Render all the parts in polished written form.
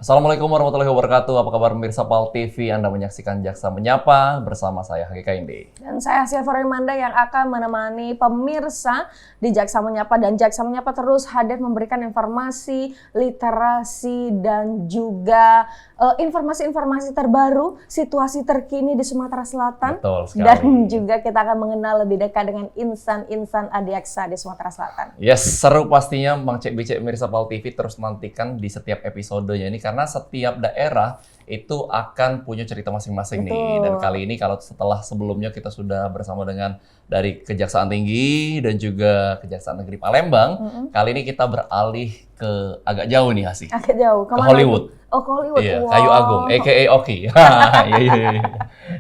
Assalamualaikum warahmatullahi wabarakatuh. Apa kabar pemirsa PAL TV? Anda menyaksikan Jaksa Menyapa bersama saya Hakika Indi. Dan saya Asia Farimanda yang akan menemani pemirsa di Jaksa Menyapa. Dan Jaksa Menyapa terus hadir memberikan informasi, literasi, dan juga informasi-informasi terbaru, situasi terkini di Sumatera Selatan. Betul sekali. Dan juga kita akan mengenal lebih dekat dengan insan-insan Adiaksa di Sumatera Selatan. Yes, seru pastinya Bang Cek Bicek pemirsa PAL TV, terus nantikan di setiap episodenya ini karena setiap daerah itu akan punya cerita masing-masing nih. Dan kali ini kalau setelah sebelumnya kita sudah bersama dengan dari Kejaksaan Tinggi dan juga Kejaksaan Negeri Palembang, kali ini kita beralih ke agak jauh nih Hasi. Agak jauh. Ke Hollywood. Lagi? Oh, ke Hollywood. Iya, wow. Kayu Agung, a.k.a. Oki. Iya.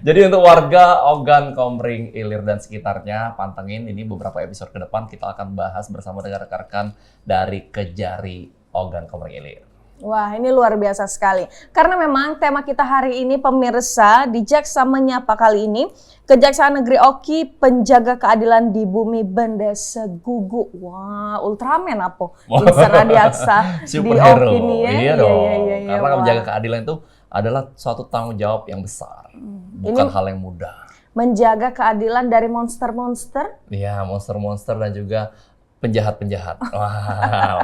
Jadi untuk warga Ogan, Komering, Ilir, dan sekitarnya, pantengin ini beberapa episode ke depan kita akan bahas bersama dengan rekan-rekan dari Kejari Ogan, Komering, Ilir. Wah, ini luar biasa sekali. Karena memang tema kita hari ini pemirsa di Jaksa Menyapa kali ini, Kejaksaan Negeri Oki penjaga keadilan di bumi Bende Segugu. Wah, Ultraman apa? Insan Adiaksa di Oki nih ya. Iya dong. Iya, Karena menjaga keadilan itu adalah suatu tanggung jawab yang besar. Bukan hal yang mudah. Menjaga keadilan dari monster-monster. Iya, monster-monster dan juga penjahat-penjahat. Wow.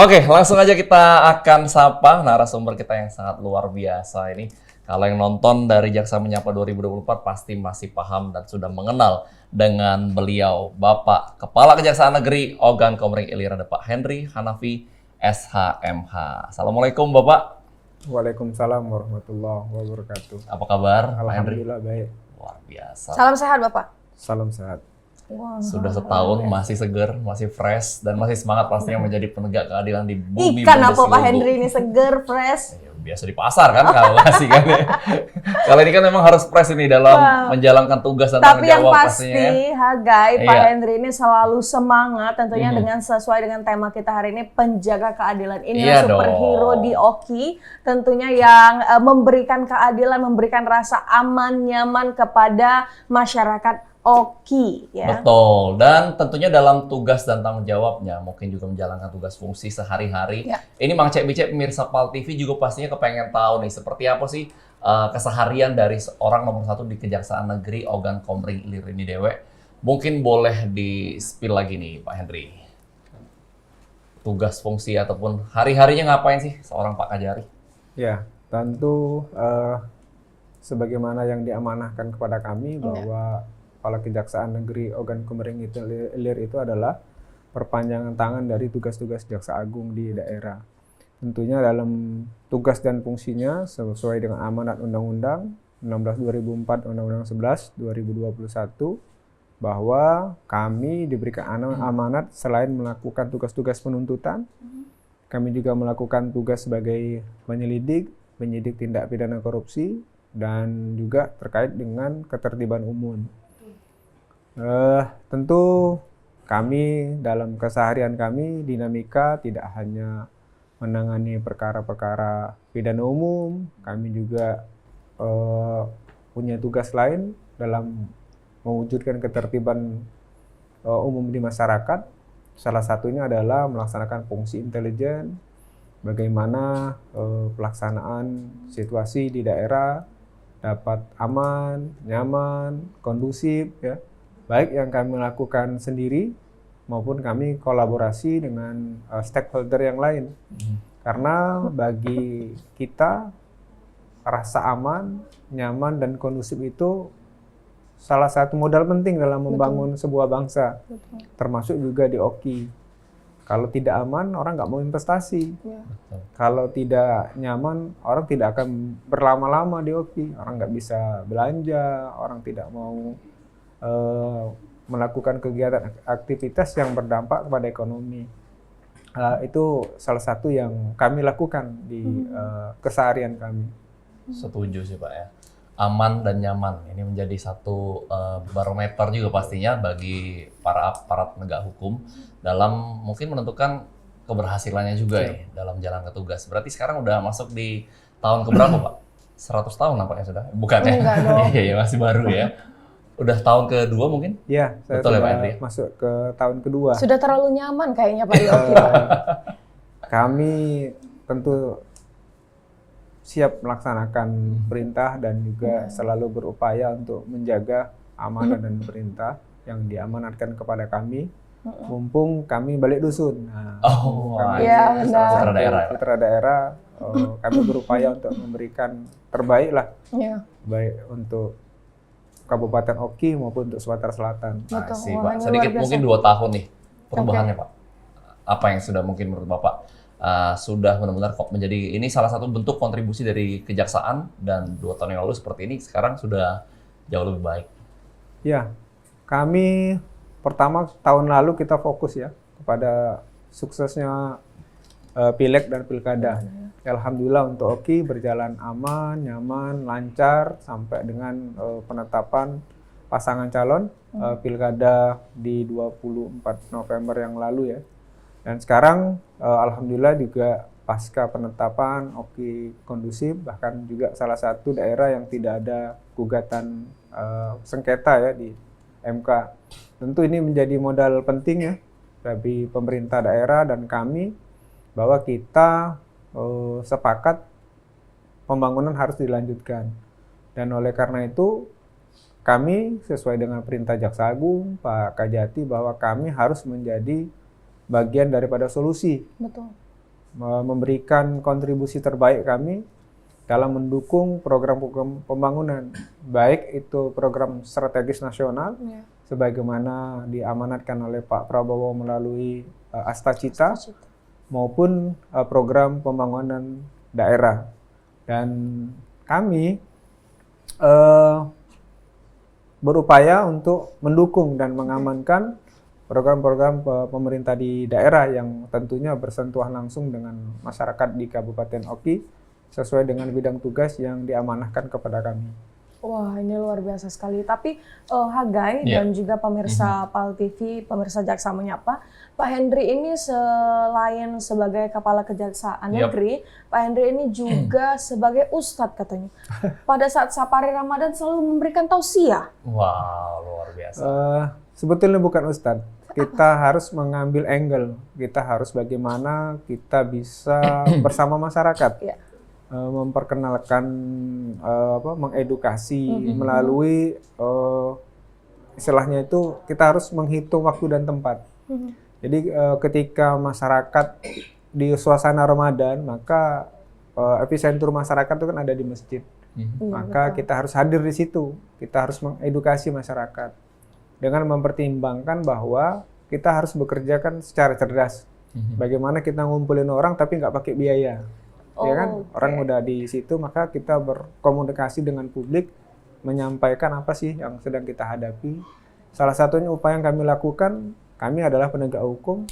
Oke, langsung aja kita akan sapa narasumber kita yang sangat luar biasa ini. Kalau yang nonton dari Jaksa Menyapa 2024 pasti masih paham dan sudah mengenal dengan beliau, Bapak Kepala Kejaksaan Negeri Ogan Komering Ilir, ada Pak Henry Hanafi SHMH. Assalamualaikum Bapak. Waalaikumsalam warahmatullahi wabarakatuh. Apa kabar Pak Henry? Alhamdulillah baik. Luar biasa. Salam sehat Bapak. Salam sehat. Wow. Sudah setahun, masih seger, masih fresh, dan masih semangat pastinya menjadi penegak keadilan di bumi Ikan Bende apa Pak Segugu. Henry ini seger, fresh. Ya, biasa di pasar kan kalau masih kan. Kalau ini kan memang harus fresh ini dalam menjalankan tugas dan tanggung Tapi yang jawab pasti, pastinya. Hagai, Pak Iya. Henry ini selalu semangat tentunya dengan sesuai dengan tema kita hari ini, penjaga keadilan. Iya Inilah superhero dong. di Oki, tentunya yang memberikan keadilan, memberikan rasa aman, nyaman kepada masyarakat Oki. Ya. Betul, dan tentunya dalam tugas dan tanggung jawabnya, mungkin juga menjalankan tugas fungsi sehari-hari. Ya. Ini Mang Cek Bicek pemirsa PAL TV juga pastinya kepengen tahu nih, seperti apa sih keseharian dari seorang nomor satu di Kejaksaan Negeri Ogan Komering Ilir ini Dewe. Mungkin boleh di-spill lagi nih Pak Henry. Tugas fungsi ataupun hari-harinya ngapain sih seorang Pak Kajari? Ya, tentu sebagaimana yang diamanahkan kepada kami bahwa Kepala Kejaksaan Negeri Ogan Komering Ilir itu adalah perpanjangan tangan dari tugas-tugas Jaksa Agung di daerah. Tentunya dalam tugas dan fungsinya sesuai dengan amanat Undang-Undang 16/2004, Undang-Undang 11/2021, bahwa kami diberikan amanat selain melakukan tugas-tugas penuntutan, kami juga melakukan tugas sebagai penyelidik, penyidik tindak pidana korupsi, dan juga terkait dengan ketertiban umum. Tentu kami dalam keseharian kami dinamika tidak hanya menangani perkara-perkara pidana umum, kami juga punya tugas lain dalam mewujudkan ketertiban umum di masyarakat. Salah satunya adalah melaksanakan fungsi intelijen, bagaimana pelaksanaan situasi di daerah dapat aman, nyaman, kondusif, ya. Baik yang kami lakukan sendiri maupun kami kolaborasi dengan stakeholder yang lain. Karena bagi kita rasa aman, nyaman, dan kondusif itu salah satu modal penting dalam membangun sebuah bangsa. Termasuk juga di Oki. Kalau tidak aman, orang nggak mau investasi. Kalau tidak nyaman, orang tidak akan berlama-lama di Oki. Orang nggak bisa belanja, orang tidak mau melakukan kegiatan aktivitas yang berdampak kepada ekonomi. Itu salah satu yang kami lakukan di keseharian kami. Setuju sih Pak ya. Aman dan nyaman, ini menjadi satu barometer juga pastinya bagi para aparat penegak hukum dalam mungkin menentukan keberhasilannya juga ya dalam jalan tugas. Berarti sekarang udah masuk di tahun keberapa Pak? 100 tahun nampaknya sudah? Bukan ya? Enggak dong. Iya, masih baru ya. Udah tahun kedua mungkin? Ya, saya Betul ya, Pak sudah Henry? masuk ke tahun kedua. Sudah terlalu nyaman kayaknya Pak di Oki. Kami tentu siap melaksanakan perintah dan juga selalu berupaya untuk menjaga amanah dan perintah yang diamanatkan kepada kami. Mumpung kami balik dusun. Nah, kami Iya, benar. Putra daerah ya, Pak? putra daerah, kami berupaya untuk memberikan terbaik lah, Iya. baik untuk Kabupaten Oki maupun untuk Sumatera Selatan. Betul. Sih, Wah, Pak. ini Sedikit luar biasa. mungkin 2 tahun nih perubahannya, Pak. Apa yang sudah mungkin menurut Bapak sudah benar-benar kok menjadi ini salah satu bentuk kontribusi dari kejaksaan, dan 2 tahun yang lalu seperti ini sekarang sudah jauh lebih baik. Ya, kami pertama tahun lalu kita fokus ya kepada suksesnya Pileg dan Pilkada. Alhamdulillah untuk Oki berjalan aman, nyaman, lancar sampai dengan penetapan pasangan calon Pilkada di 24 November yang lalu ya. Dan sekarang alhamdulillah juga pasca penetapan Oki kondusif, bahkan juga salah satu daerah yang tidak ada gugatan sengketa ya di MK. Tentu ini menjadi modal penting ya bagi pemerintah daerah dan kami, bahwa kita sepakat pembangunan harus dilanjutkan. Dan oleh karena itu kami sesuai dengan perintah Jaksa Agung Pak Kajati bahwa kami harus menjadi bagian daripada solusi, Betul. memberikan kontribusi terbaik kami dalam mendukung program-program pembangunan, baik itu program strategis nasional Iya. sebagaimana diamanatkan oleh Pak Prabowo melalui Astacita, maupun program pembangunan daerah. Dan kami berupaya untuk mendukung dan mengamankan program-program pemerintah di daerah yang tentunya bersentuhan langsung dengan masyarakat di Kabupaten Oki sesuai dengan bidang tugas yang diamanahkan kepada kami. Wah, ini luar biasa sekali. Tapi Hagai dan juga pemirsa PAL TV, pemirsa Jaksa Menyapa, Pak Hendri ini selain sebagai Kepala Kejaksaan Negeri, Pak Hendri ini juga sebagai Ustadz katanya. Pada saat Sapari Ramadan selalu memberikan tausiah. Wow, luar biasa. Sebetulnya bukan Ustadz. Kita harus mengambil angle. Kita harus bagaimana kita bisa bersama masyarakat. Ya. Memperkenalkan, mengedukasi melalui istilahnya itu kita harus menghitung waktu dan tempat. Jadi ketika masyarakat di suasana Ramadan, maka epicentrum masyarakat itu kan ada di masjid. Maka kita harus hadir di situ. Kita harus mengedukasi masyarakat dengan mempertimbangkan bahwa kita harus bekerjakan secara cerdas. Bagaimana kita ngumpulin orang tapi nggak pakai biaya. Ya kan, orang udah di situ, maka kita berkomunikasi dengan publik, menyampaikan apa sih yang sedang kita hadapi. Salah satunya upaya yang kami lakukan, kami adalah penegak hukum.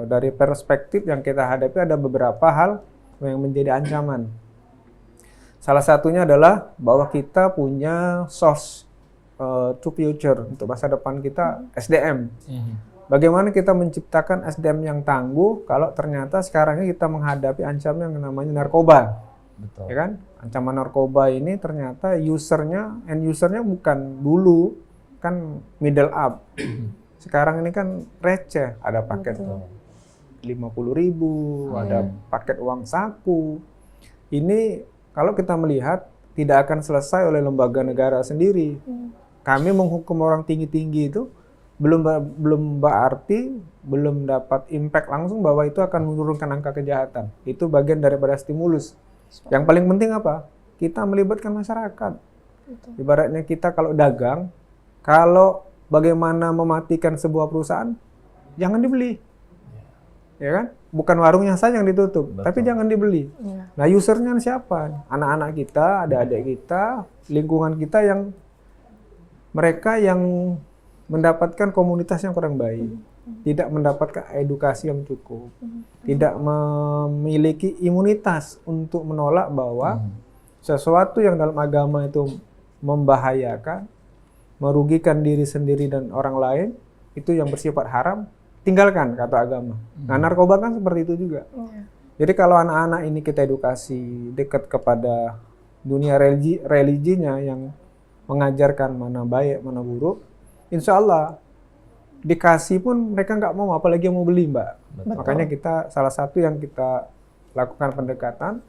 Dari perspektif yang kita hadapi ada beberapa hal yang menjadi ancaman. Salah satunya adalah bahwa kita punya source to future, untuk masa depan kita SDM. Bagaimana kita menciptakan SDM yang tangguh kalau ternyata sekarang ini kita menghadapi ancaman yang namanya narkoba. Betul. Ya kan? Ancaman narkoba ini ternyata end usernya bukan dulu kan middle up. Sekarang ini kan receh, ada paket 50.000, ada paket uang saku. Ini kalau kita melihat tidak akan selesai oleh lembaga negara sendiri. Kami menghukum orang tinggi-tinggi itu belum berarti, belum dapat impact langsung bahwa itu akan menurunkan angka kejahatan. Itu bagian daripada stimulus. Yang paling penting apa? Kita melibatkan masyarakat. Ibaratnya kita kalau dagang, kalau bagaimana mematikan sebuah perusahaan, jangan dibeli. Ya kan? Bukan warungnya saja yang ditutup, tapi jangan dibeli. Nah, usernya siapa? Anak-anak kita, adik-adik kita, lingkungan kita yang mereka yang mendapatkan komunitas yang kurang baik, tidak mendapatkan edukasi yang cukup, tidak memiliki imunitas untuk menolak bahwa sesuatu yang dalam agama itu membahayakan, merugikan diri sendiri dan orang lain, itu yang bersifat haram, tinggalkan kata agama. Nah, narkoba kan seperti itu juga. Jadi kalau anak-anak ini kita edukasi dekat kepada dunia religinya yang mengajarkan mana baik, mana buruk, insya Allah dikasih pun mereka nggak mau, apalagi yang mau beli, Mbak. Makanya kita salah satu yang kita lakukan pendekatan,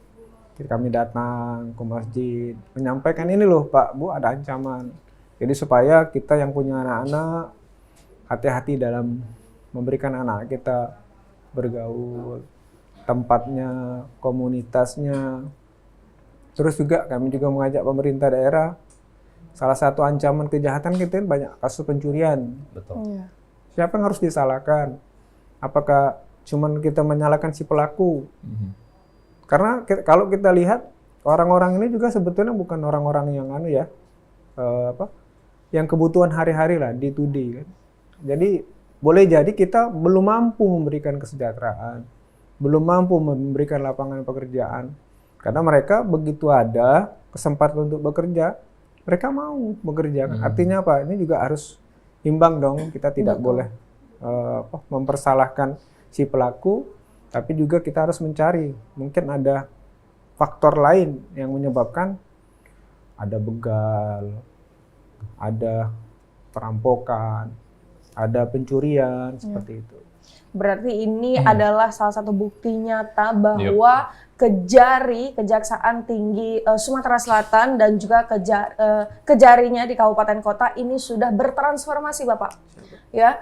kami datang ke masjid menyampaikan ini loh Pak Bu ada ancaman. Jadi supaya kita yang punya anak-anak hati-hati dalam memberikan anak kita bergaul, tempatnya, komunitasnya. Terus juga kami juga mengajak pemerintah daerah. Salah satu ancaman kejahatan kita banyak kasus pencurian. Betul. Iya. Siapa yang harus disalahkan? Apakah cuman kita menyalahkan si pelaku? Karena kalau kita lihat orang-orang ini juga sebetulnya bukan orang-orang yang yang kebutuhan hari-hari lah D2D kan. Jadi boleh jadi kita belum mampu memberikan kesejahteraan, belum mampu memberikan lapangan pekerjaan. Karena mereka begitu ada kesempatan untuk bekerja, mereka mau bekerja. Artinya apa? Ini juga harus imbang dong. Kita tidak boleh mempersalahkan si pelaku, tapi juga kita harus mencari. Mungkin ada faktor lain yang menyebabkan ada begal, ada perampokan, ada pencurian, seperti itu. Berarti ini adalah salah satu bukti nyata bahwa Kejaksaan Tinggi Sumatera Selatan dan juga Kejarinya di kabupaten kota ini sudah bertransformasi, Bapak. Ya,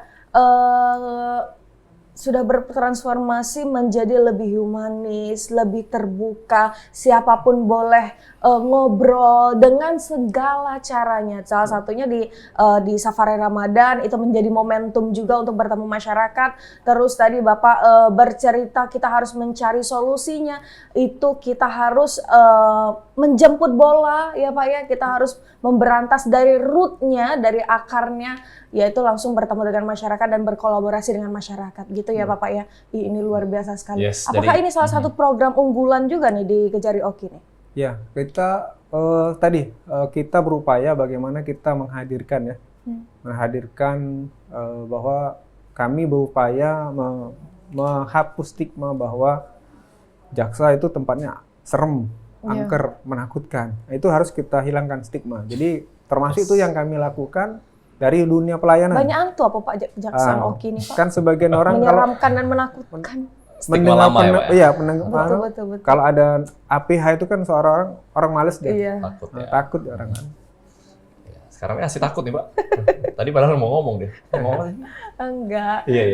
sudah bertransformasi menjadi lebih humanis, lebih terbuka, siapapun boleh ngobrol dengan segala caranya. Salah satunya di Safari Ramadan itu menjadi momentum juga untuk bertemu masyarakat. Terus tadi Bapak bercerita kita harus mencari solusinya. Itu kita harus menjemput bola ya Pak ya. Kita harus memberantas dari rootnya, dari akarnya, yaitu langsung bertemu dengan masyarakat dan berkolaborasi dengan masyarakat gitu ya Bapak ya. Ini luar biasa sekali. Yes, Apakah ini salah satu program unggulan juga nih di Kejari Oki nih? Ya, kita kita berupaya bagaimana kita menghadirkan ya, menghadirkan bahwa kami berupaya menghapus stigma bahwa jaksa itu tempatnya serem, angker, menakutkan. Itu harus kita hilangkan stigma. Jadi termasuk itu yang kami lakukan dari dunia pelayanan. Banyak antu apa Pak Jaksa Oki nih Pak? Kan sebagian orang kalau menyeramkan dan menakutkan. Stigma lama ya, Pak ya? Betul. Kalau ada APH itu kan seorang orang males dia. Iya. Takut ya. Takut orang kan. Ya, sekarang masih takut nih Pak. Tadi padahal mau ngomong deh. Mau ngomong sih? Enggak. Iya.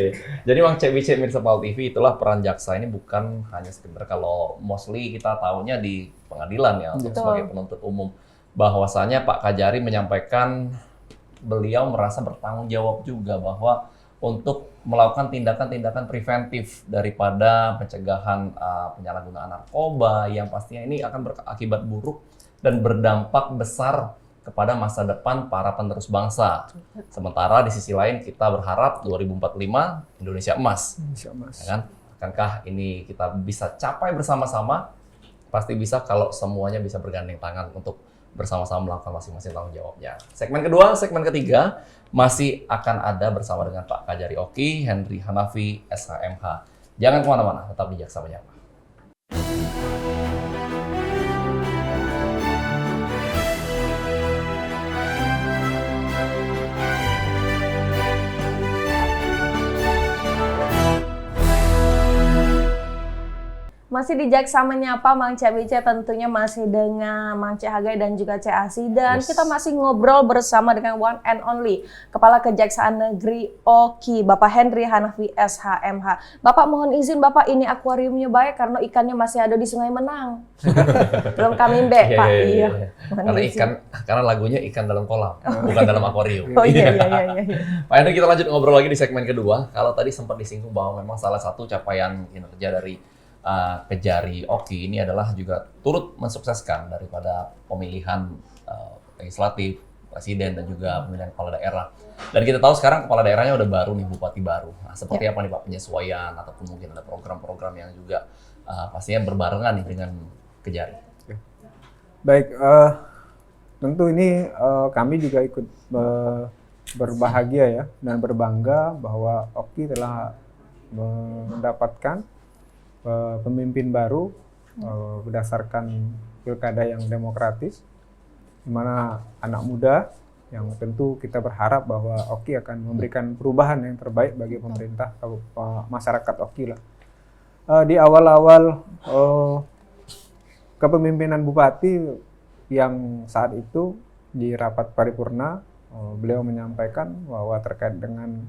Jadi Mang Cek Mirsa Pal TV itulah peran jaksa ini bukan hanya sekedar kalau mostly kita tahunya di pengadilan ya untuk sebagai penuntut umum. Bahwasanya Pak Kajari menyampaikan beliau merasa bertanggung jawab juga bahwa untuk melakukan tindakan-tindakan preventif daripada pencegahan penyalahgunaan narkoba yang pastinya ini akan berakibat buruk dan berdampak besar kepada masa depan para penerus bangsa. Sementara di sisi lain kita berharap 2045 Indonesia emas. Ya kan? Akankah ini kita bisa capai bersama-sama? Pasti bisa kalau semuanya bisa bergandeng tangan untuk bersama-sama melakukan masing-masing tanggung jawabnya. Segmen kedua, segmen ketiga masih akan ada bersama dengan Pak Kajari Oki, Henry Hanafi, SHMH. Jangan kemana-mana, tetap di Jaksa Menyapa. Masih di Jaksa Menyapa, Mang CBC tentunya masih dengan Mang C Hagai dan juga C Asi. Dan kita masih ngobrol bersama dengan one and only Kepala Kejaksaan Negeri Oki, Bapak Henry Hanafi SHMH. Bapak mohon izin Bapak, ini akuariumnya baik karena ikannya masih ada di Sungai Menang. Belum kami mbek Pak. Iya. Karena lagunya ikan dalam kolam, bukan dalam akuarium. Oh iya. Pak Henry, kita lanjut ngobrol lagi di segmen kedua. Kalau tadi sempat disinggung bahwa memang salah satu capaian kinerja dari Kejari Oki ini adalah juga turut mensukseskan daripada pemilihan legislatif, presiden dan juga pemilihan kepala daerah. Dan kita tahu sekarang kepala daerahnya udah baru nih, bupati baru. Nah, seperti apa nih Pak penyesuaian ataupun mungkin ada program-program yang juga pastinya berbarengan nih dengan Kejari. Baik, tentu ini kami juga ikut berbahagia ya dan berbangga bahwa Oki telah mendapatkan pemimpin baru berdasarkan pilkada yang demokratis, di mana anak muda yang tentu kita berharap bahwa Oki akan memberikan perubahan yang terbaik bagi pemerintah masyarakat Oki lah. Di awal-awal kepemimpinan Bupati yang saat itu di rapat paripurna, beliau menyampaikan bahwa terkait dengan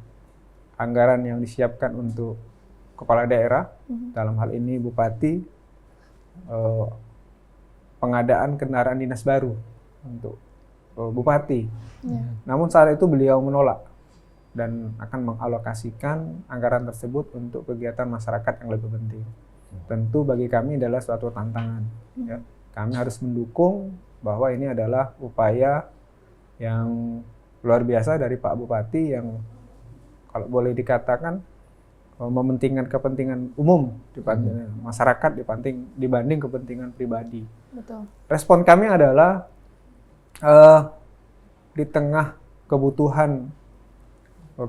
anggaran yang disiapkan untuk kepala daerah, dalam hal ini Bupati, pengadaan kendaraan dinas baru untuk Bupati. Namun saat itu beliau menolak dan akan mengalokasikan anggaran tersebut untuk kegiatan masyarakat yang lebih penting. Tentu bagi kami adalah suatu tantangan. Ya. Kami harus mendukung bahwa ini adalah upaya yang luar biasa dari Pak Bupati yang kalau boleh dikatakan mementingkan kepentingan umum masyarakat dibanding kepentingan pribadi. Betul. Respon kami adalah di tengah kebutuhan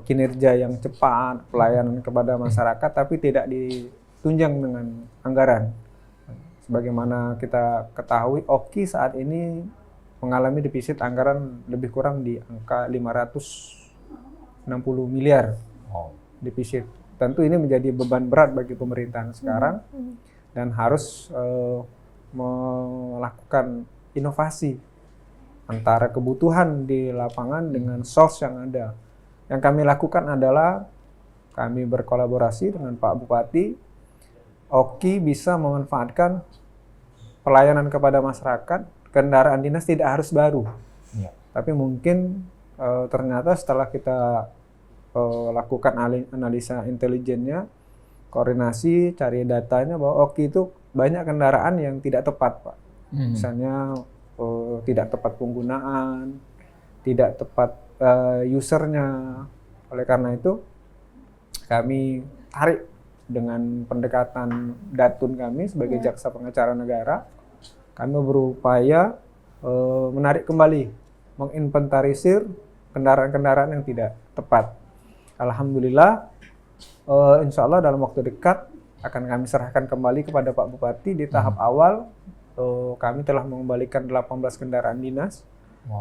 kinerja yang cepat, pelayanan kepada masyarakat, tapi tidak ditunjang dengan anggaran. Sebagaimana kita ketahui, Oki saat ini mengalami defisit anggaran lebih kurang di angka 560 miliar defisit. Tentu ini menjadi beban berat bagi pemerintahan sekarang dan harus melakukan inovasi antara kebutuhan di lapangan dengan source yang ada. Yang kami lakukan adalah kami berkolaborasi dengan Pak Bupati. Oki bisa memanfaatkan pelayanan kepada masyarakat, kendaraan dinas tidak harus baru. Ya. Tapi mungkin ternyata setelah kita lakukan analisa intelijennya, koordinasi, cari datanya bahwa Oki itu banyak kendaraan yang tidak tepat, Pak. Misalnya tidak tepat penggunaan, tidak tepat usernya. Oleh karena itu kami tarik dengan pendekatan Datun kami sebagai jaksa pengacara negara, kami berupaya menarik kembali, menginventarisir kendaraan-kendaraan yang tidak tepat. Alhamdulillah, insya Allah dalam waktu dekat akan kami serahkan kembali kepada Pak Bupati. Di tahap awal kami telah mengembalikan 18 kendaraan dinas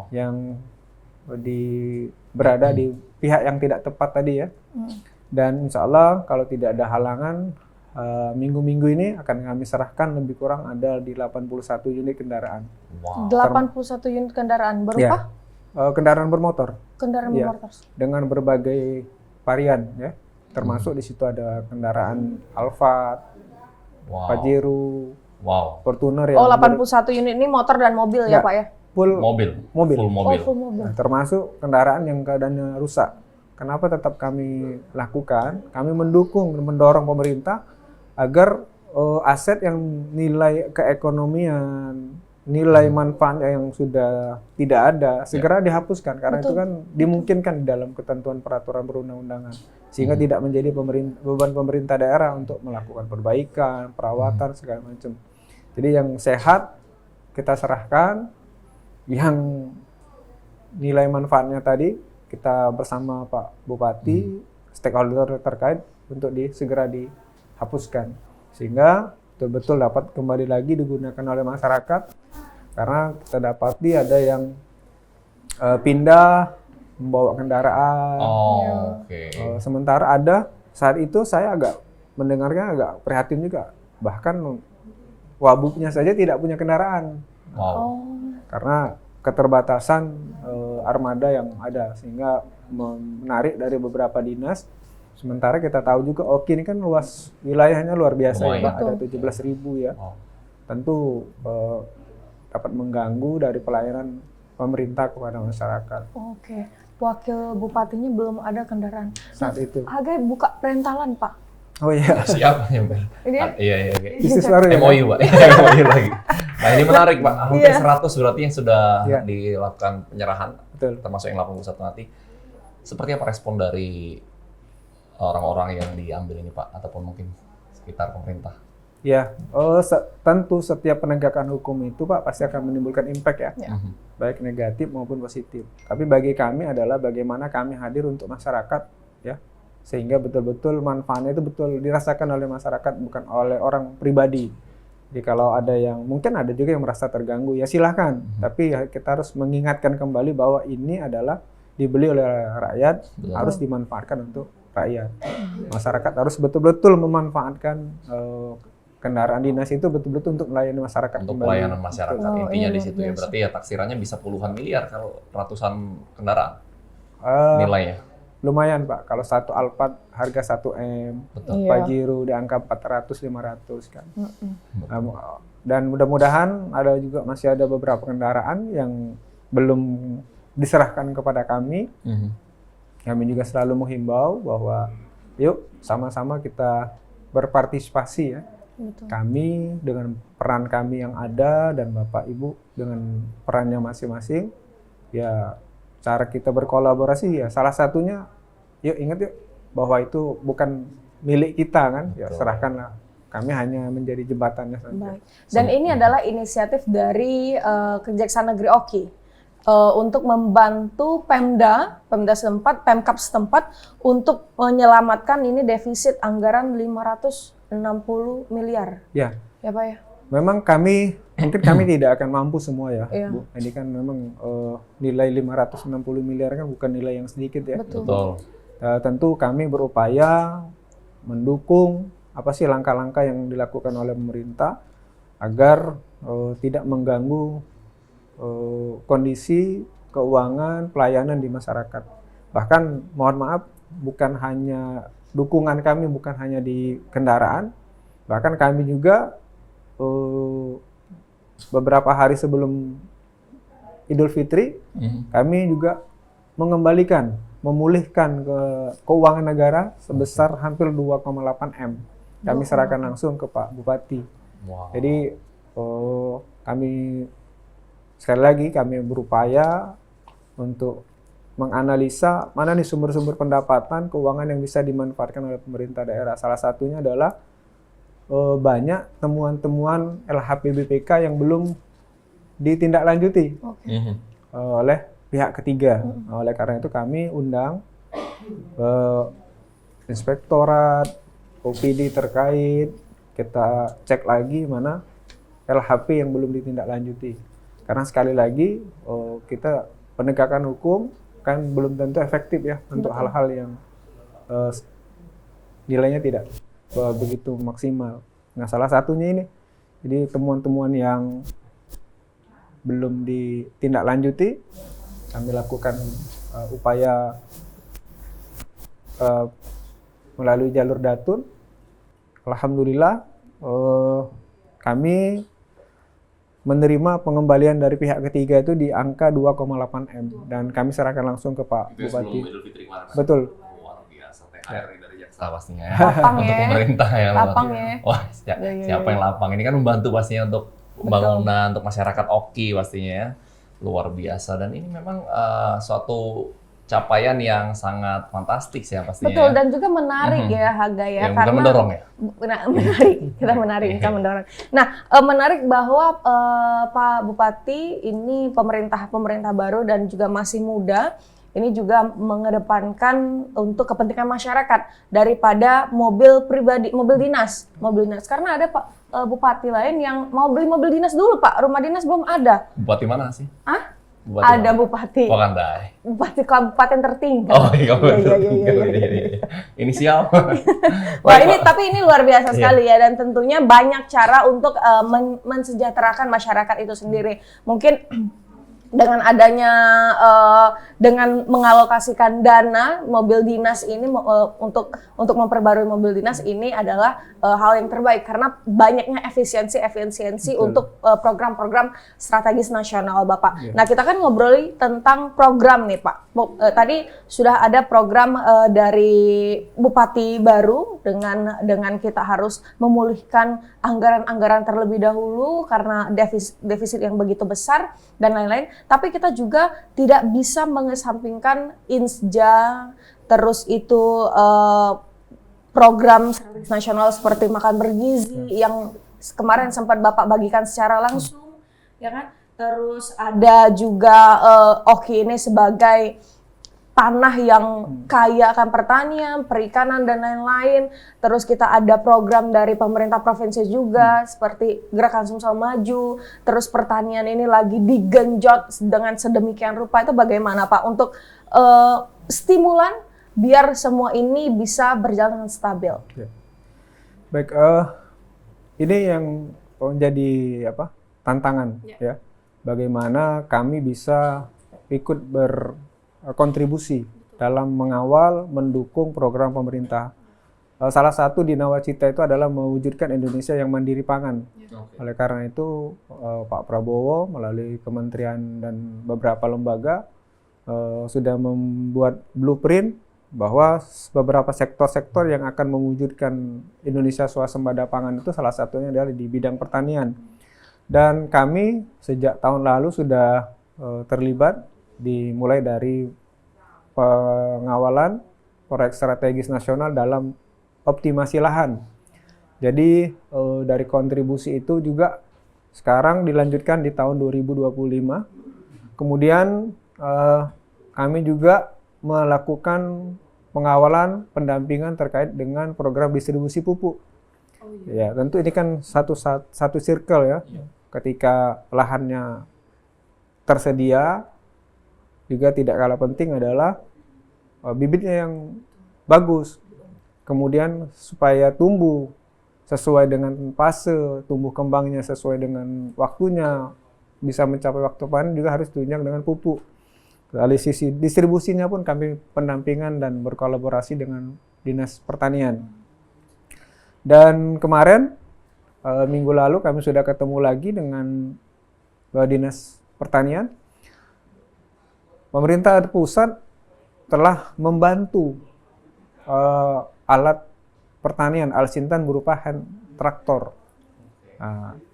yang berada di pihak yang tidak tepat tadi ya. Dan insya Allah kalau tidak ada halangan, minggu-minggu ini akan kami serahkan lebih kurang ada di 81 unit kendaraan. 81 unit kendaraan berupa? Ya, kendaraan bermotor. Kendaraan bermotor. Dengan berbagai varian ya. Termasuk di situ ada kendaraan Alphard, Pajero, Fortuner yang 81 unit ini motor dan mobil ya Pak ya? Full mobil. Full mobil. Nah, termasuk kendaraan yang keadaannya rusak. Kenapa tetap kami lakukan? Kami mendorong pemerintah agar aset yang nilai keekonomian, nilai manfaat yang sudah tidak ada segera dihapuskan karena itu kan dimungkinkan di dalam ketentuan peraturan perundang-undangan sehingga tidak menjadi beban pemerintah daerah untuk melakukan perbaikan, perawatan segala macam. Jadi yang sehat kita serahkan, yang nilai manfaatnya tadi kita bersama Pak Bupati, stakeholder terkait untuk segera dihapuskan sehingga betul-betul dapat kembali lagi digunakan oleh masyarakat karena kita dapati ada yang pindah membawa kendaraan. Sementara ada saat itu saya agak mendengarnya agak prihatin juga, bahkan wabubnya saja tidak punya kendaraan. Karena keterbatasan armada yang ada sehingga menarik dari beberapa dinas. Sementara kita tahu juga Oki ini kan luas wilayahnya luar biasa ya Pak, ada 17.000 ya. Tentu dapat mengganggu dari pelayanan pemerintah kepada masyarakat. Oke, wakil bupatinya belum ada kendaraan. Saat itu. Agak buka perintalan Pak. Oh iya. Siap ya Mbak. Iya. Bisnis baru ya. MOU Pak. MOU lagi. Nah ini menarik Pak, hampir 100 berarti yang sudah dilakukan penyerahan. Betul. Termasuk yang 81 nanti. Seperti apa respon dari orang-orang yang diambil ini Pak, ataupun mungkin sekitar pemerintah? Ya, tentu setiap penegakan hukum itu Pak pasti akan menimbulkan impact ya, baik negatif maupun positif. Tapi bagi kami adalah bagaimana kami hadir untuk masyarakat ya, sehingga betul-betul manfaatnya itu betul dirasakan oleh masyarakat bukan oleh orang pribadi. Jadi kalau ada yang mungkin ada juga yang merasa terganggu ya silahkan, tapi kita harus mengingatkan kembali bahwa ini adalah dibeli oleh rakyat, harus dimanfaatkan untuk rakyat. Masyarakat harus betul-betul memanfaatkan kendaraan dinas itu betul-betul untuk melayani masyarakat Untuk kembali. pelayanan masyarakat Oh, intinya iya, di luar situ ya. biasa. Berarti ya taksirannya bisa puluhan miliar kalau ratusan kendaraan Eh, nilainya. lumayan Pak, kalau satu Alphard harga 1 M, Betul. Iya. Pajero di angka 400-500 kan. Mm-mm. Dan mudah-mudahan masih ada beberapa kendaraan yang belum diserahkan kepada kami. Mhm. Kami juga selalu menghimbau bahwa yuk sama-sama kita berpartisipasi ya. Betul. Kami dengan peran kami yang ada dan Bapak Ibu dengan perannya masing-masing, ya cara kita berkolaborasi ya salah satunya, yuk ingat yuk bahwa itu bukan milik kita kan, ya Betul. serahkanlah. Kami hanya menjadi jembatannya saja. Baik. Dan ini adalah inisiatif dari Kejaksaan Negeri Oki untuk membantu Pemda setempat, Pemkab setempat untuk menyelamatkan ini defisit anggaran 560 miliar. Ya, Ya Pak ya? memang mungkin kami tidak akan mampu semua ya, Iya. Bu. Ini kan memang nilai 560 miliar kan bukan nilai yang sedikit ya. Betul. Betul. Tentu kami berupaya mendukung apa sih langkah-langkah yang dilakukan oleh pemerintah agar tidak mengganggu kondisi keuangan pelayanan di masyarakat. Bahkan mohon maaf, dukungan kami bukan hanya di kendaraan, bahkan kami juga beberapa hari sebelum Idul Fitri Mhm. kami juga memulihkan keuangan negara sebesar hampir 2,8 M. Kami serahkan langsung ke Pak Bupati. Wow. Jadi sekali lagi kami berupaya untuk menganalisa mana nih sumber-sumber pendapatan keuangan yang bisa dimanfaatkan oleh pemerintah daerah. Salah satunya adalah banyak temuan-temuan LHPBPK yang belum ditindaklanjuti Mhm. oleh pihak ketiga. Oleh karena itu kami undang inspektorat, OPD terkait, kita cek lagi mana LHP yang belum ditindaklanjuti. Karena sekali lagi kita penegakan hukum kan belum tentu efektif ya untuk hal-hal yang nilainya tidak begitu maksimal. Nah, salah satunya ini. Jadi temuan-temuan yang belum ditindaklanjuti, kami lakukan upaya melalui jalur Datun. Alhamdulillah kami menerima pengembalian dari pihak ketiga itu di angka 2,8 M dan kami serahkan langsung ke Pak Bupati. Betul. Luar biasa THR dari jaksa pastinya ya. Lapang Untuk ya. pemerintah ya. Lapang ya. Wah, Iya, siapa yang lapang? Ini kan membantu pastinya untuk pembangunan, untuk masyarakat Oki pastinya ya. Luar biasa dan ini memang suatu capaian yang sangat fantastis ya pastinya. Betul, ya. dan juga menarik ya Haga ya, Yang bukan mendorong ya. Nah, menarik, kita menarik, kita mendorong. Nah, menarik bahwa Pak Bupati ini pemerintah baru dan juga masih muda, ini juga mengedepankan untuk kepentingan masyarakat daripada mobil pribadi, mobil dinas. Karena ada Pak Bupati lain yang mau beli mobil dinas dulu Pak, rumah dinas belum ada. Bupati mana sih? Ah? Bupati Ada mana? Bupati. Wakandai. Bupati kabupaten tertinggal. Oh iya, Iya. Inisial. Wah, tapi ini luar biasa Iya. sekali ya, dan tentunya banyak cara untuk mensejahterakan masyarakat itu sendiri. Mungkin dengan adanya dengan mengalokasikan dana mobil dinas ini untuk memperbarui mobil dinas ini adalah hal yang terbaik karena banyaknya efisiensi Betul. untuk program-program strategis nasional Bapak. Iya. Nah, kita kan ngobrol tentang program nih Pak. Tadi sudah ada program dari Bupati baru dengan kita harus memulihkan anggaran-anggaran terlebih dahulu karena defisit yang begitu besar dan lain-lain. Tapi kita juga tidak bisa mengesampingkan Insja, terus itu program strategis nasional seperti makan bergizi yang kemarin sempat Bapak bagikan secara langsung, ya kan? Terus ada juga Oki ini sebagai tanah yang kaya akan pertanian, perikanan, dan lain-lain. Terus kita ada program dari pemerintah provinsi juga, seperti Gerakan Sumsel Maju. Terus pertanian ini lagi digenjot dengan sedemikian rupa. Itu bagaimana Pak untuk stimulan biar semua ini bisa berjalan dengan stabil? Baik, ini yang menjadi tantangan ya. Bagaimana kami bisa ikut berkontribusi dalam mengawal, mendukung program pemerintah. Salah satu di Nawacita itu adalah mewujudkan Indonesia yang mandiri pangan. Oleh karena itu Pak Prabowo melalui kementerian dan beberapa lembaga sudah membuat blueprint bahwa beberapa sektor-sektor yang akan mewujudkan Indonesia swasembada pangan itu salah satunya adalah di bidang pertanian. Dan kami sejak tahun lalu sudah terlibat dimulai dari pengawalan proyek strategis nasional dalam optimasi lahan. Jadi dari kontribusi itu juga sekarang dilanjutkan di tahun 2025. Kemudian kami juga melakukan pengawalan pendampingan terkait dengan program distribusi pupuk. Ya, tentu ini kan satu circle ya. Ketika lahannya tersedia, juga tidak kalah penting adalah bibitnya yang bagus. Kemudian supaya tumbuh sesuai dengan fase, tumbuh kembangnya sesuai dengan waktunya, bisa mencapai waktu panen juga harus ditunjang dengan pupuk. Dari sisi distribusinya pun kami pendampingan dan berkolaborasi dengan Dinas Pertanian. Dan kemarin, minggu lalu kami sudah ketemu lagi dengan Dinas Pertanian. Pemerintah pusat telah membantu alat pertanian Al-Sintan berupa hand traktor.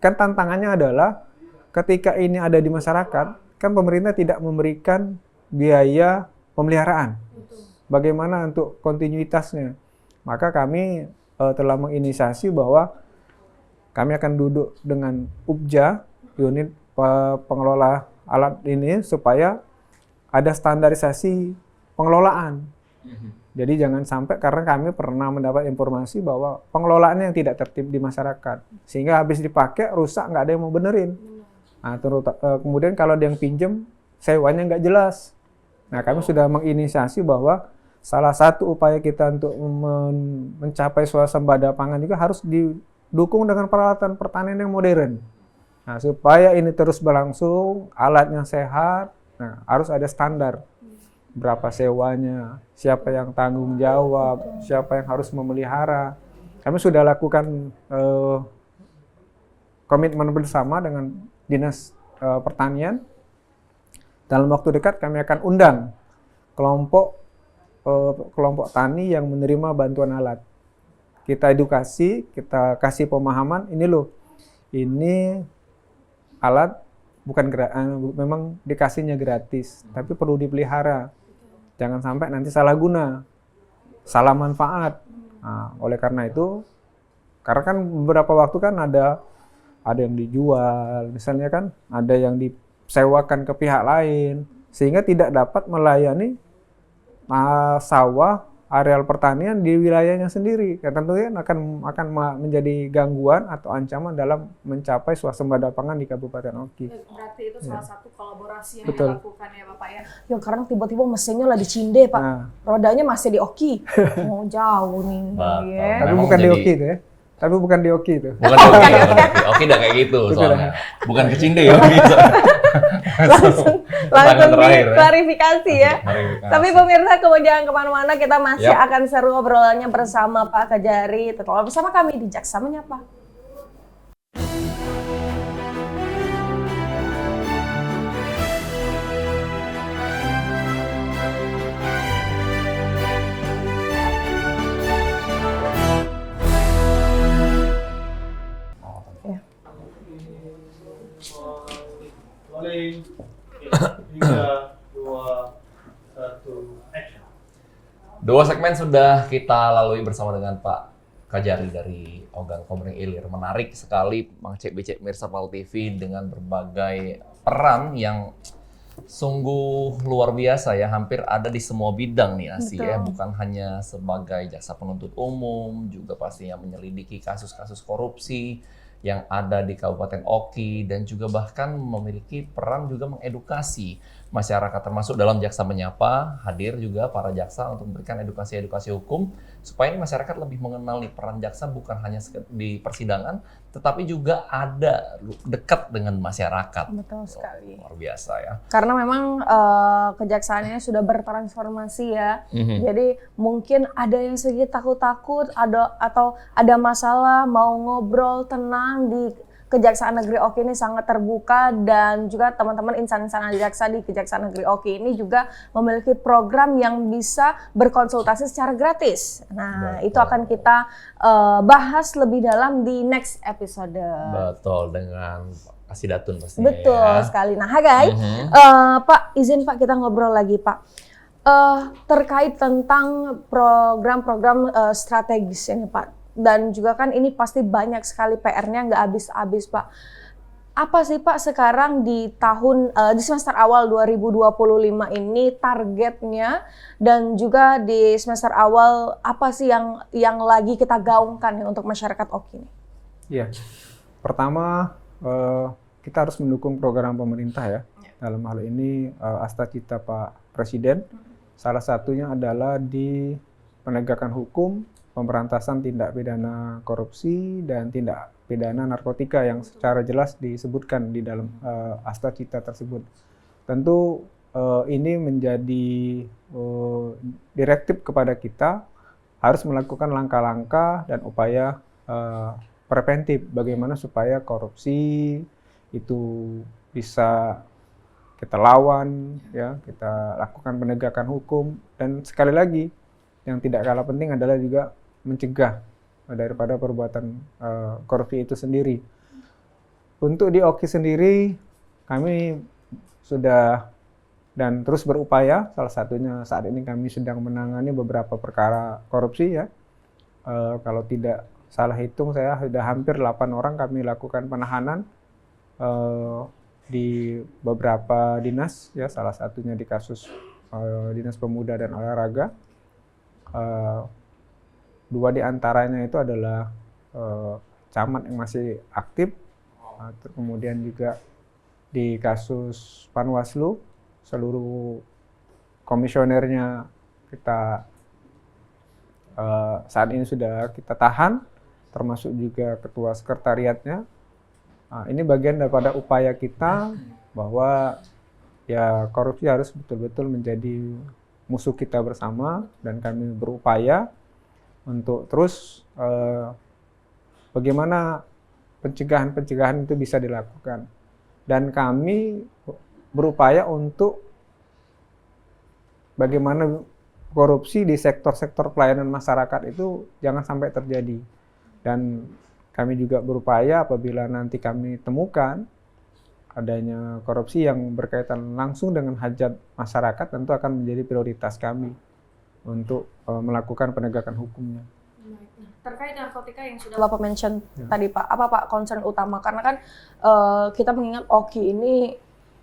Kan tantangannya adalah ketika ini ada di masyarakat, kan pemerintah tidak memberikan biaya pemeliharaan. Bagaimana untuk kontinuitasnya? Maka kami telah menginisiasi bahwa kami akan duduk dengan UPJA, unit pengelola alat ini, supaya ada standarisasi pengelolaan. Jadi jangan sampai, karena kami pernah mendapat informasi bahwa pengelolaannya yang tidak tertib di masyarakat, sehingga habis dipakai rusak, nggak ada yang mau benerin. Nah, kemudian kalau ada yang pinjem, sewanya nggak jelas. Nah, kami sudah menginisiasi bahwa salah satu upaya kita untuk mencapai swasembada pangan juga harus didukung dengan peralatan pertanian yang modern. Nah, supaya ini terus berlangsung, alatnya sehat, nah, harus ada standar. Berapa sewanya, siapa yang tanggung jawab, siapa yang harus memelihara. Kami sudah lakukan komitmen bersama dengan Dinas Pertanian. Dalam waktu dekat kami akan undang kelompok tani yang menerima bantuan alat. Kita edukasi, kita kasih pemahaman, ini loh, ini alat bukan memang dikasihnya gratis, tapi perlu dipelihara. Jangan sampai nanti salah guna, salah manfaat. Nah, oleh karena itu, karena kan beberapa waktu kan ada yang dijual, misalnya kan ada yang disewakan ke pihak lain, sehingga tidak dapat melayani sawah, areal pertanian di wilayahnya sendiri. Ya, tentunya akan menjadi gangguan atau ancaman dalam mencapai swasembada pangan di Kabupaten Oki. Berarti itu salah satu kolaborasi yang Betul. dilakukan ya Bapak ya. Ya karena tiba-tiba mesinnya lah di Cinde Pak. Nah. Rodanya masih di Oki. Oh jauh nih. Ya. Tapi Memang bukan di jadi- Oki itu ya. Tapi bukan di Oki itu. Bukan di Oki, Oki nggak kayak gitu soalnya. Bukan ke Cinde ya, Oki. langsung Pertanyaan terakhir, ya. klarifikasi ya. Klarifikasi. Tapi pemirsa, jangan kemana-mana, kita masih Yap. akan seru obrolannya bersama Pak Kajari. Tetaplah bersama kami di Jaksa Menyapa. Rolling. 3, 2, 1, action. Dua segmen sudah kita lalui bersama dengan Pak Kajari dari Ogan Komering Ilir. Menarik sekali Mang Cek Becek Mirsa Pal TV dengan berbagai peran yang sungguh luar biasa ya, hampir ada di semua bidang nih Asi ya, bukan hanya sebagai jaksa penuntut umum, juga pastinya menyelidiki kasus-kasus korupsi yang ada di Kabupaten Oki, dan juga bahkan memiliki peran juga mengedukasi masyarakat, termasuk dalam Jaksa Menyapa hadir juga para jaksa untuk memberikan edukasi-edukasi hukum supaya masyarakat lebih mengenal nih peran jaksa bukan hanya di persidangan tetapi juga ada dekat dengan masyarakat. Betul sekali. Luar biasa ya. Karena memang kejaksaannya sudah bertransformasi ya. Jadi mungkin ada yang sedikit takut-takut atau ada masalah mau ngobrol tenang di Kejaksaan Negeri Oki ini sangat terbuka, dan juga teman-teman insan-insan jaksa di Kejaksaan Negeri Oki ini juga memiliki program yang bisa berkonsultasi secara gratis. Nah, Betul. itu akan kita bahas lebih dalam di next episode. Betul, dengan Asidatun pastinya. Betul ya. sekali. Nah, Hagai, Pak, izin Pak kita ngobrol lagi Pak. Terkait tentang program-program strategis ini Pak. Dan juga kan ini pasti banyak sekali PR-nya nggak habis-habis Pak. Apa sih Pak sekarang di semester awal 2025 ini targetnya, dan juga di semester awal apa sih yang lagi kita gaungkan nih untuk masyarakat Oki ini? Iya, pertama kita harus mendukung program pemerintah ya. Dalam hal ini Astacita Pak Presiden. Salah satunya adalah di penegakan hukum, pemberantasan tindak pidana korupsi dan tindak pidana narkotika yang secara jelas disebutkan di dalam Astacita tersebut. Tentu ini menjadi direktif kepada kita harus melakukan langkah-langkah dan upaya preventif bagaimana supaya korupsi itu bisa kita lawan, ya, kita lakukan penegakan hukum, dan sekali lagi yang tidak kalah penting adalah juga mencegah daripada perbuatan korupsi itu sendiri. Untuk di Oki sendiri, kami sudah dan terus berupaya. Salah satunya saat ini kami sedang menangani beberapa perkara korupsi ya. Kalau tidak salah hitung, saya sudah hampir 8 orang kami lakukan penahanan di beberapa dinas ya. Salah satunya di kasus Dinas Pemuda dan Olahraga. 2 di antaranya itu adalah camat yang masih aktif, kemudian juga di kasus Panwaslu seluruh komisionernya kita saat ini sudah kita tahan, termasuk juga ketua sekretariatnya. Ini bagian daripada upaya kita bahwa ya korupsi harus betul-betul menjadi musuh kita bersama, dan kami berupaya untuk terus bagaimana pencegahan itu bisa dilakukan, dan kami berupaya untuk bagaimana korupsi di sektor-sektor pelayanan masyarakat itu jangan sampai terjadi. Dan kami juga berupaya apabila nanti kami temukan adanya korupsi yang berkaitan langsung dengan hajat masyarakat, tentu akan menjadi prioritas kami untuk melakukan penegakan hukumnya. Terkait narkotika yang sudah Bapak mention tadi Pak, apa Pak concern utama? Karena kan kita mengingat Oki ini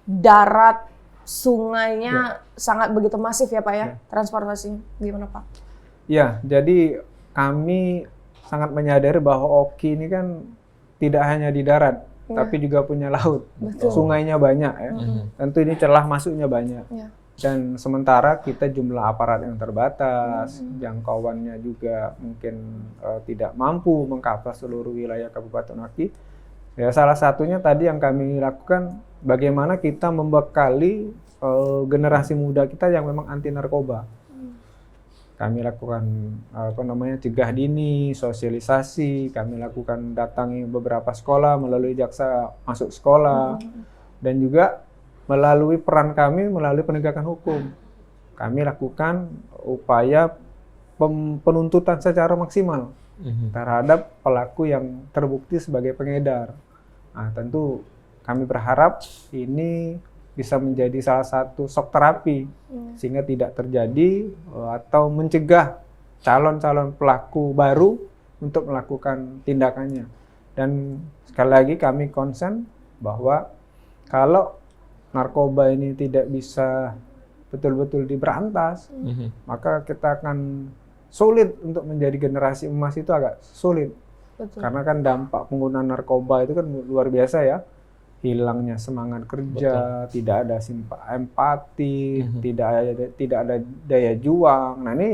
darat sungainya sangat begitu masif ya Pak ya, transportasinya. Gimana Pak? Ya, jadi kami sangat menyadari bahwa Oki ini kan tidak hanya di darat, tapi juga punya laut. Betul. Sungainya banyak ya. Tentu ini celah masuknya banyak. Ya. Dan sementara kita jumlah aparat yang terbatas, jangkauannya juga mungkin tidak mampu mengcover seluruh wilayah Kabupaten Oki. Ya, salah satunya tadi yang kami lakukan, bagaimana kita membekali generasi muda kita yang memang anti narkoba. Kami lakukan cegah dini, sosialisasi, kami lakukan datangi beberapa sekolah melalui jaksa masuk sekolah, dan juga melalui peran kami melalui penegakan hukum. Kami lakukan upaya penuntutan secara maksimal terhadap pelaku yang terbukti sebagai pengedar. Nah, tentu kami berharap ini bisa menjadi salah satu shock terapi sehingga tidak terjadi atau mencegah calon-calon pelaku baru untuk melakukan tindakannya. Dan sekali lagi kami concern bahwa kalau narkoba ini tidak bisa betul-betul diberantas, maka kita akan sulit untuk menjadi generasi emas, itu agak sulit. Betul. Karena kan dampak penggunaan narkoba itu kan luar biasa ya. hilangnya semangat kerja, tidak ada empati, tidak ada daya juang. Nah ini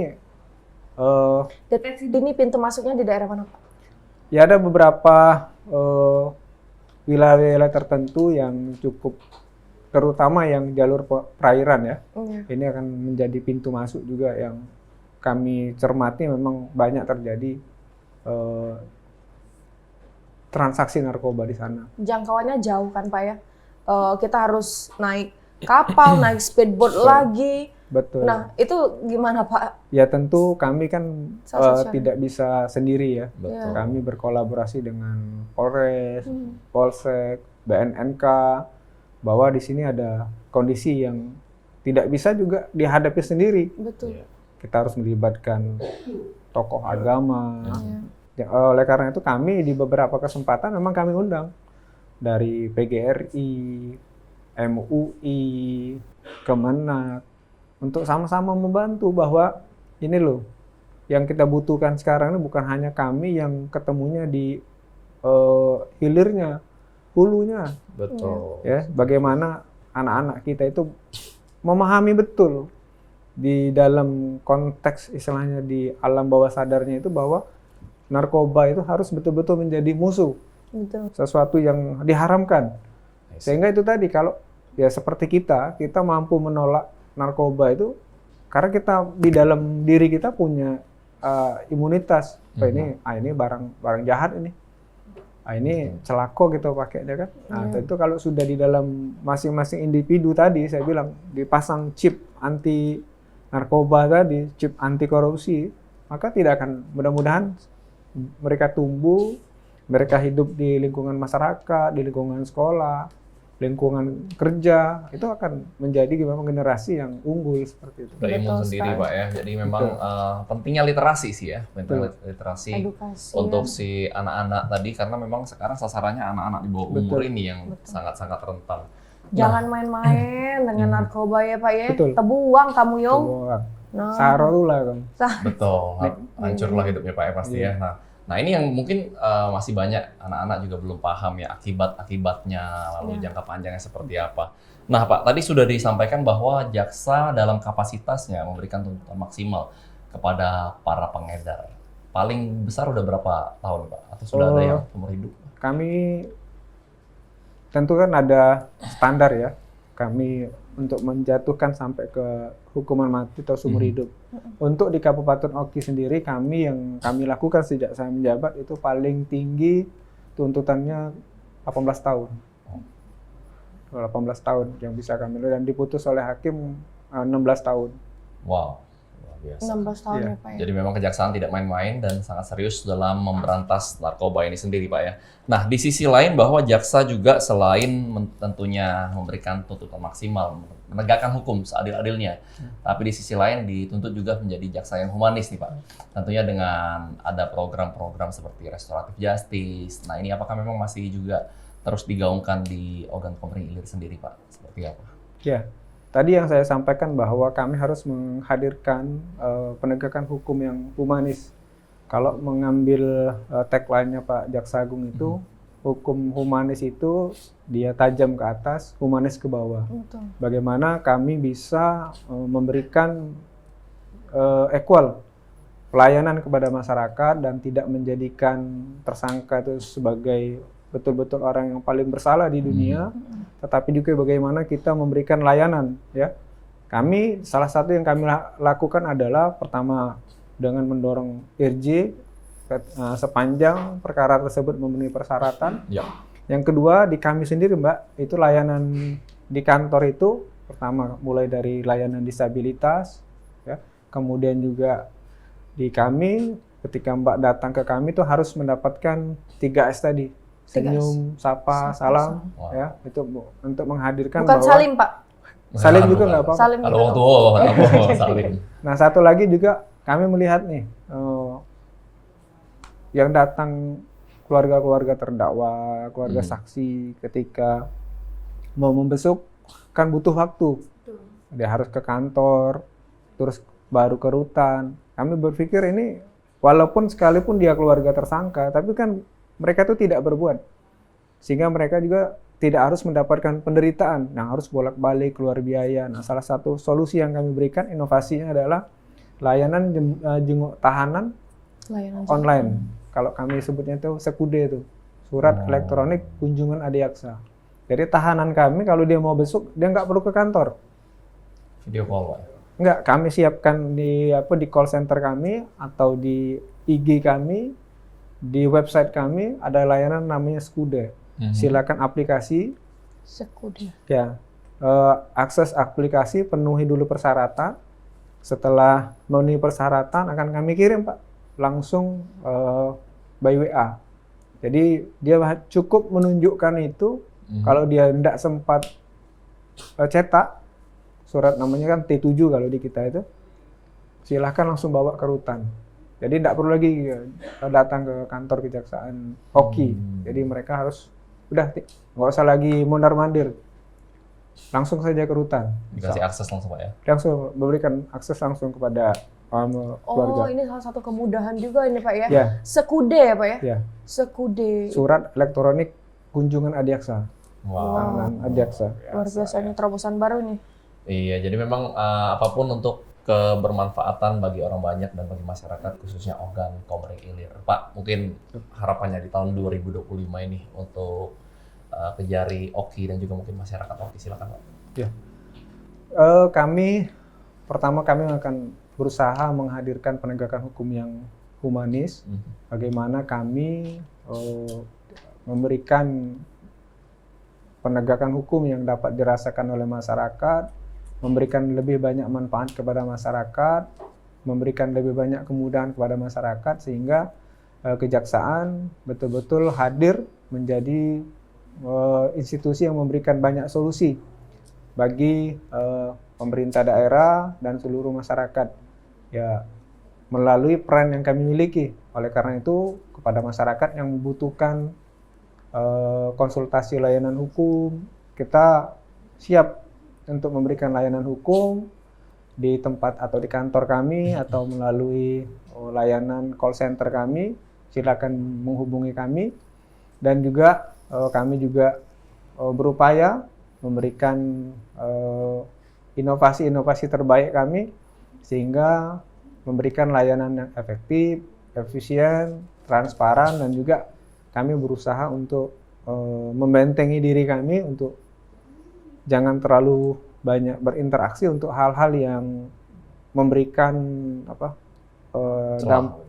Deteksi dini pintu masuknya di daerah mana, Pak? ya ada beberapa wilayah-wilayah tertentu yang cukup, terutama yang jalur perairan ya. Ini akan menjadi pintu masuk juga yang kami cermati, memang banyak terjadi transaksi narkoba di sana. Jangkauannya jauh kan, Pak ya? Kita harus naik kapal, naik speedboat lagi. Betul. Nah, itu gimana, Pak? Ya tentu kami kan Sosial. tidak bisa sendiri ya. Betul. Kami berkolaborasi dengan Polres, Polsek, BNNK, bahwa di sini ada kondisi yang tidak bisa juga dihadapi sendiri. Betul. Kita harus melibatkan tokoh agama. Ya, oleh karena itu kami di beberapa kesempatan memang kami undang dari PGRI, MUI, Kemenak, untuk sama-sama membantu bahwa ini loh yang kita butuhkan sekarang ini bukan hanya kami yang ketemunya di hilirnya, hulunya. Betul. Ya, bagaimana anak-anak kita itu memahami betul di dalam konteks istilahnya di alam bawah sadarnya itu bahwa narkoba itu harus betul-betul menjadi musuh, Betul. sesuatu yang diharamkan. Sehingga itu tadi, kalau ya seperti kita mampu menolak narkoba itu karena kita di dalam diri kita punya imunitas. Oh, ini barang jahat ini. Ini celako gitu pakainya kan. Nah, tentu kalau sudah di dalam masing-masing individu tadi saya bilang dipasang chip anti narkoba tadi, chip anti korupsi, maka tidak akan, mudah-mudahan mereka tumbuh, mereka hidup di lingkungan masyarakat, di lingkungan sekolah, lingkungan kerja, itu akan menjadi memang generasi yang unggul seperti itu. Berimun sendiri Pak ya. Jadi memang pentingnya literasi sih ya, mental literasi Edukasi, untuk si anak-anak tadi, karena memang sekarang sasarannya anak-anak di bawah umur ini yang sangat-sangat rentan. Jangan main-main dengan narkoba ya, Pak ya. Betul. Tebuang kamu Yung. Nah. Sarula kan. Betul, hancurlah hidupnya Pak ya pasti ya. Nah ini yang mungkin masih banyak anak-anak juga belum paham ya akibat-akibatnya, lalu jangka panjangnya seperti apa. Nah Pak, tadi sudah disampaikan bahwa jaksa dalam kapasitasnya memberikan tuntutan maksimal kepada para pengedar. Paling besar udah berapa tahun Pak? Atau sudah ada yang umur hidup? Kami tentu kan ada standar ya. Kami untuk menjatuhkan sampai ke hukuman mati atau seumur hidup. Untuk di Kabupaten Oki sendiri, yang kami lakukan sejak saya menjabat itu paling tinggi tuntutannya 18 tahun. 18 tahun yang bisa kami lakukan, dan diputus oleh hakim 16 tahun. Wow, luar biasa. 16 tahun ya, Pak ya. Jadi memang kejaksaan tidak main-main dan sangat serius dalam memberantas narkoba ini sendiri Pak ya. Nah di sisi lain bahwa jaksa juga selain tentunya memberikan tuntutan maksimal, menegakkan hukum seadil-adilnya, tapi di sisi lain dituntut juga menjadi jaksa yang humanis nih Pak. Tentunya dengan ada program-program seperti restoratif justice. Nah ini apakah memang masih juga terus digaungkan di organ Polri Ilir sendiri Pak? Seperti apa? Ya. Tadi yang saya sampaikan bahwa kami harus menghadirkan penegakan hukum yang humanis. Kalau mengambil tagline-nya Pak Jaksa Agung itu, hukum humanis itu dia tajam ke atas, humanis ke bawah. Betul. Bagaimana kami bisa memberikan equal pelayanan kepada masyarakat dan tidak menjadikan tersangka itu sebagai betul-betul orang yang paling bersalah di dunia, tetapi juga bagaimana kita memberikan layanan ya. Kami salah satu yang kami lakukan adalah pertama dengan mendorong IRJ sepanjang perkara tersebut memenuhi persyaratan. Ya. Yang kedua di kami sendiri Mbak, itu layanan di kantor itu pertama mulai dari layanan disabilitas ya. Kemudian juga di kami ketika Mbak datang ke kami itu harus mendapatkan 3S tadi. Senyum, sapa, salam, ya, itu untuk menghadirkan Bukan bahwa salim Pak. salim juga nggak apa-apa. Salim Kalau juga. waktu salim. Nah satu lagi juga kami melihat nih yang datang keluarga-keluarga terdakwa, keluarga saksi ketika mau membesuk kan butuh waktu. Dia harus ke kantor, terus baru ke rutan. Kami berpikir ini walaupun sekalipun dia keluarga tersangka, tapi kan mereka itu tidak berbuat. sehingga mereka juga tidak harus mendapatkan penderitaan, harus bolak-balik keluar biaya. Nah, salah satu solusi yang kami berikan, inovasinya adalah layanan jenguk tahanan online. Kalau kami sebutnya itu SEKUDE itu, surat elektronik kunjungan adiaksa. Jadi tahanan kami kalau dia mau besok, dia nggak perlu ke kantor. Video call, Pak? Enggak, kami siapkan di call center kami atau di IG kami, di website kami ada layanan namanya SEKUDE. Silakan aplikasi. SEKUDE. Ya, akses aplikasi, penuhi dulu persyaratan. Setelah memenuhi persyaratan akan kami kirim, Pak, langsung by WA. Jadi dia cukup menunjukkan itu. Kalau dia tidak sempat cetak surat, namanya kan T7 kalau di kita itu, silahkan langsung bawa ke rutan. Jadi tidak perlu lagi datang ke kantor kejaksaan hoki. Jadi mereka harus nggak usah lagi mondar-mandir, langsung saja ke rutan. Dikasih akses langsung, Pak, ya? Langsung memberikan akses langsung kepada keluarga. Oh, ini salah satu kemudahan juga ini, Pak, ya? Ya. SEKUDE ya, Pak, ya? Ya. SEKUDE. Surat elektronik kunjungan adiaksa. Wow. Adiaksa. Luar biasa, ini terobosan baru nih. Iya, jadi memang apapun untuk kebermanfaatan bagi orang banyak dan bagi masyarakat, khususnya Ogan Komering Ilir. Pak, mungkin harapannya di tahun 2025 ini untuk Kejari Oki dan juga mungkin masyarakat Oki, silakan, Pak. Ya. Pertama kami akan berusaha menghadirkan penegakan hukum yang humanis. Bagaimana kami memberikan penegakan hukum yang dapat dirasakan oleh masyarakat, memberikan lebih banyak manfaat kepada masyarakat, memberikan lebih banyak kemudahan kepada masyarakat, sehingga kejaksaan betul-betul hadir menjadi institusi yang memberikan banyak solusi bagi pemerintah daerah dan seluruh masyarakat, ya, melalui peran yang kami miliki. Oleh karena itu, kepada masyarakat yang membutuhkan konsultasi layanan hukum, kita siap untuk memberikan layanan hukum di tempat atau di kantor kami atau melalui layanan call center kami. Silakan menghubungi kami, dan juga kami juga berupaya memberikan inovasi-inovasi terbaik kami sehingga memberikan layanan yang efektif, efisien, transparan, dan juga kami berusaha untuk membentengi diri kami untuk jangan terlalu banyak berinteraksi untuk hal-hal yang memberikan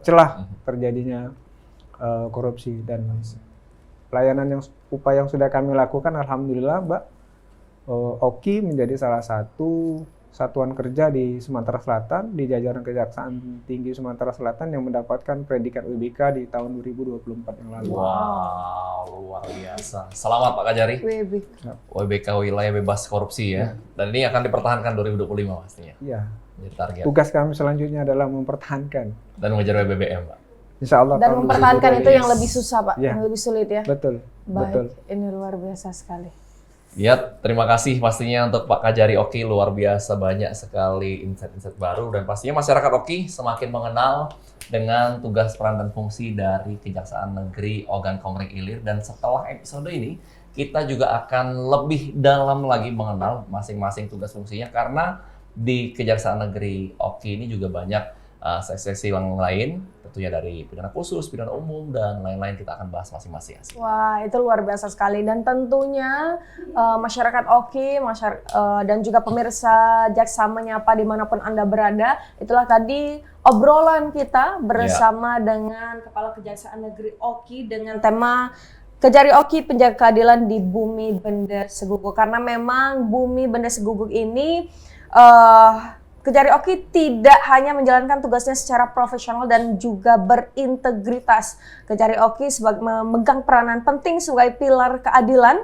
celah terjadinya korupsi. Dan layanan upaya yang sudah kami lakukan, alhamdulillah, Mbak, Oki menjadi salah satu satuan kerja di Sumatera Selatan, di jajaran Kejaksaan Tinggi Sumatera Selatan yang mendapatkan predikat WBK di tahun 2024 yang lalu. Wow, luar biasa. Selamat, Pak Kajari. WBK Wilayah Bebas Korupsi, ya. Dan ini akan dipertahankan 2025 pastinya. Iya. Jadi target. Tugas kami selanjutnya adalah mempertahankan. Dan mengejar WBBM, Pak. Insya Allah. Dan mempertahankan itu yang lebih susah, Pak, Ya. yang lebih sulit, ya. Betul. Baik, Betul. ini luar biasa sekali. Ya, terima kasih pastinya untuk Pak Kajari Oki, luar biasa banyak sekali insight-insight baru, dan pastinya masyarakat Oki semakin mengenal dengan tugas, peran, dan fungsi dari Kejaksaan Negeri Ogan Komering Ilir. Dan setelah episode ini, kita juga akan lebih dalam lagi mengenal masing-masing tugas fungsinya, karena di Kejaksaan Negeri Oki ini juga banyak seksi-seksi yang lain, tentunya dari pidana khusus, pidana umum, dan lain-lain. Kita akan bahas masing-masing. Wah, itu luar biasa sekali. Dan tentunya masyarakat Oki, dan juga pemirsa Jaksa Menyapa dimanapun Anda berada, itulah tadi obrolan kita bersama dengan Kepala Kejaksaan Negeri Oki dengan tema Kejari Oki Penjaga Keadilan di Bumi Benda Seguguk. Karena memang Bumi Benda Seguguk ini Kejari Oki tidak hanya menjalankan tugasnya secara profesional dan juga berintegritas. Kejari Oki memegang peranan penting sebagai pilar keadilan,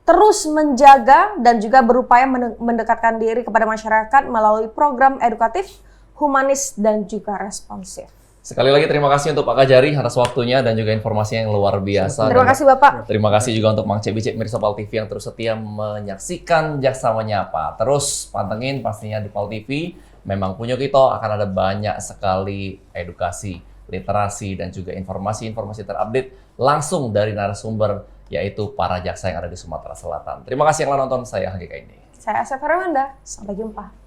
terus menjaga dan juga berupaya mendekatkan diri kepada masyarakat melalui program edukatif, humanis, dan juga responsif. Sekali lagi terima kasih untuk Pak Kajari atas waktunya dan juga informasinya yang luar biasa. Terima kasih, Bapak. Terima kasih juga untuk Mang Cek Bicek Mirsa Pal TV yang terus setia menyaksikan Jaksa Menyapa. Terus pantengin pastinya di Pal TV. Memang punya kita akan ada banyak sekali edukasi literasi, dan juga informasi-informasi terupdate langsung dari narasumber, yaitu para jaksa yang ada di Sumatera Selatan. Terima kasih yang telah nonton, saya Hagika ini. Saya Asep Herwanda, sampai jumpa.